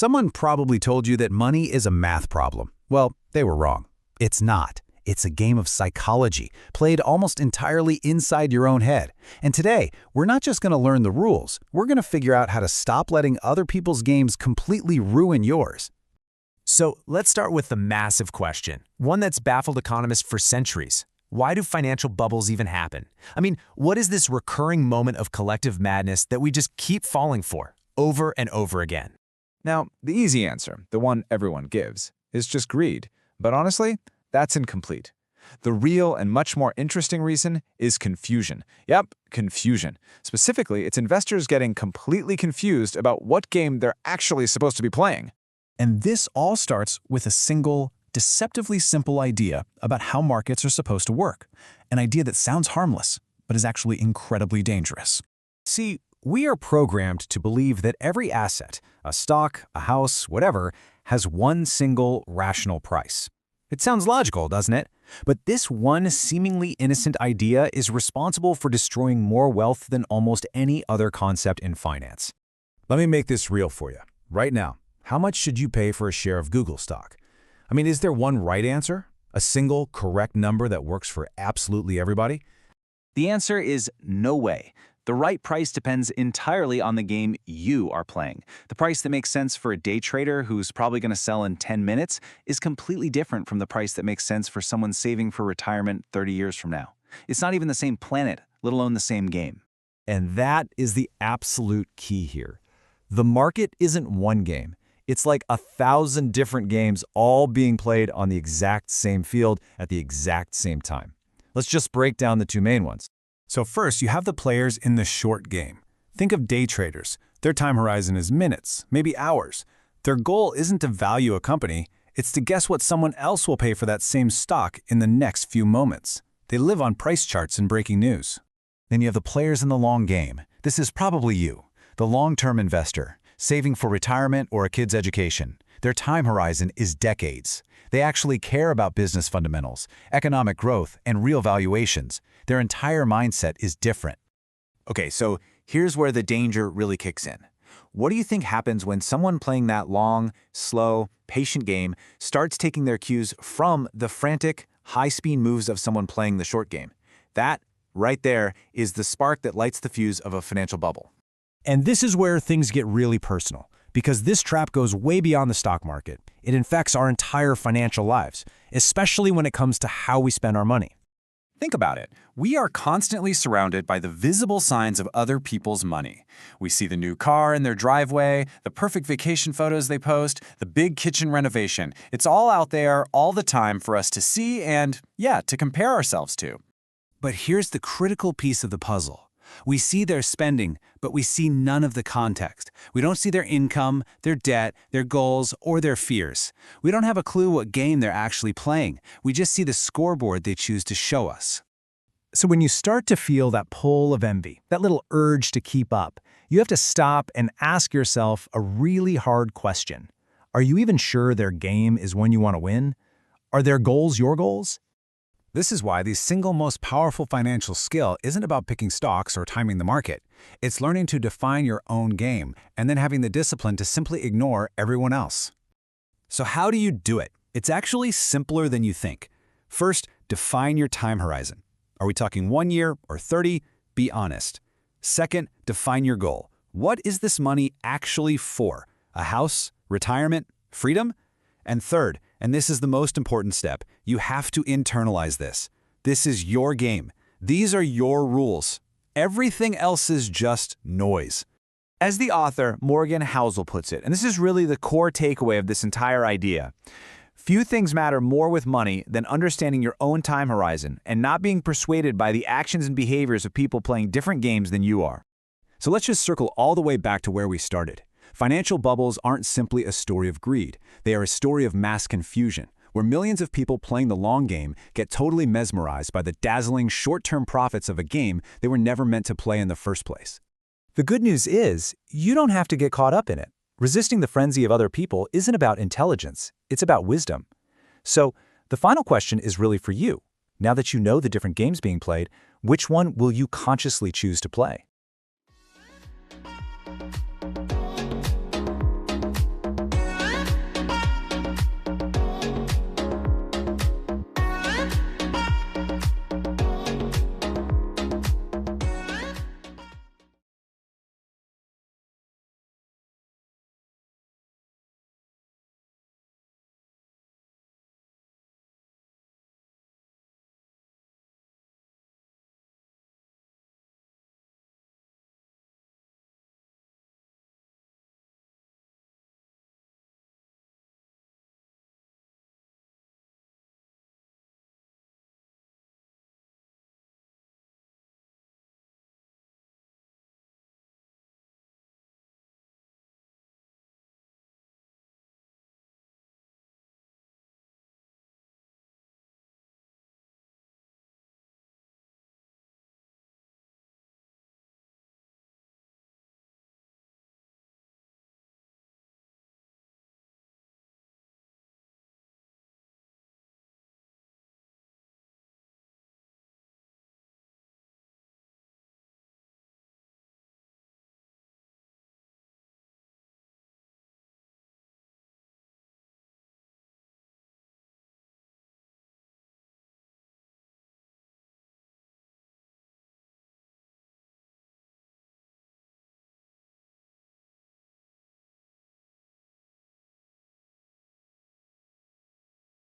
Someone probably told you that money is a math problem. Well, they were wrong. It's not. It's a game of psychology, played almost entirely inside your own head. And today, we're not just going to learn the rules, we're going to figure out how to stop letting other people's games completely ruin yours. So let's start with the massive question, one that's baffled economists for centuries. Why do financial bubbles even happen? I mean, what is this recurring moment of collective madness that we just keep falling for, over and over again? Now, the easy answer, the one everyone gives, is just greed. But honestly, that's incomplete. The real and much more interesting reason is confusion. Yep, confusion. Specifically, it's investors getting completely confused about what game they're actually supposed to be playing. And this all starts with a single, deceptively simple idea about how markets are supposed to work. An idea that sounds harmless, but is actually incredibly dangerous. See, we are programmed to believe that every asset, a stock, a house, whatever, has one single rational price. It sounds logical, doesn't it? But this one seemingly innocent idea is responsible for destroying more wealth than almost any other concept in finance. Let me make this real for you. Right now, how much should you pay for a share of Google stock? I mean, is there one right answer? A single correct number that works for absolutely everybody? The answer is no way. The right price depends entirely on the game you are playing. The price that makes sense for a day trader who's probably going to sell in 10 minutes is completely different from the price that makes sense for someone saving for retirement 30 years from now. It's not even the same planet, let alone the same game. And that is the absolute key here. The market isn't one game. It's like 1,000 different games all being played on the exact same field at the exact same time. Let's just break down the two main ones. So first, you have the players in the short game. Think of day traders. Their time horizon is minutes, maybe hours. Their goal isn't to value a company, it's to guess what someone else will pay for that same stock in the next few moments. They live on price charts and breaking news. Then you have the players in the long game. This is probably you, the long-term investor, saving for retirement or a kid's education. Their time horizon is decades. They actually care about business fundamentals, economic growth, and real valuations. Their entire mindset is different. Okay, so here's where the danger really kicks in. What do you think happens when someone playing that long, slow, patient game starts taking their cues from the frantic, high-speed moves of someone playing the short game? That, right there, is the spark that lights the fuse of a financial bubble. And this is where things get really personal, because this trap goes way beyond the stock market. It infects our entire financial lives, especially when it comes to how we spend our money. Think about it. We are constantly surrounded by the visible signs of other people's money. We see the new car in their driveway, the perfect vacation photos they post, the big kitchen renovation. It's all out there all the time for us to see and, yeah, to compare ourselves to. But here's the critical piece of the puzzle. We see their spending, but we see none of the context. We don't see their income, their debt, their goals, or their fears. We don't have a clue what game they're actually playing. We just see the scoreboard they choose to show us. So when you start to feel that pull of envy, that little urge to keep up, you have to stop and ask yourself a really hard question. Are you even sure their game is one you want to win? Are their goals your goals? This is why the single most powerful financial skill isn't about picking stocks or timing the market. It's learning to define your own game and then having the discipline to simply ignore everyone else. So how do you do it? It's actually simpler than you think. First, define your time horizon. Are we talking 1 year or 30? Be honest. Second, define your goal. What is this money actually for? A house? Retirement? Freedom? And third, and this is the most important step, you have to internalize this. This is your game. These are your rules. Everything else is just noise. As the author Morgan Housel puts it, and this is really the core takeaway of this entire idea, few things matter more with money than understanding your own time horizon and not being persuaded by the actions and behaviors of people playing different games than you are. So let's just circle all the way back to where we started. Financial bubbles aren't simply a story of greed. They are a story of mass confusion, where millions of people playing the long game get totally mesmerized by the dazzling short-term profits of a game they were never meant to play in the first place. The good news is, you don't have to get caught up in it. Resisting the frenzy of other people isn't about intelligence, it's about wisdom. So, the final question is really for you. Now that you know the different games being played, which one will you consciously choose to play?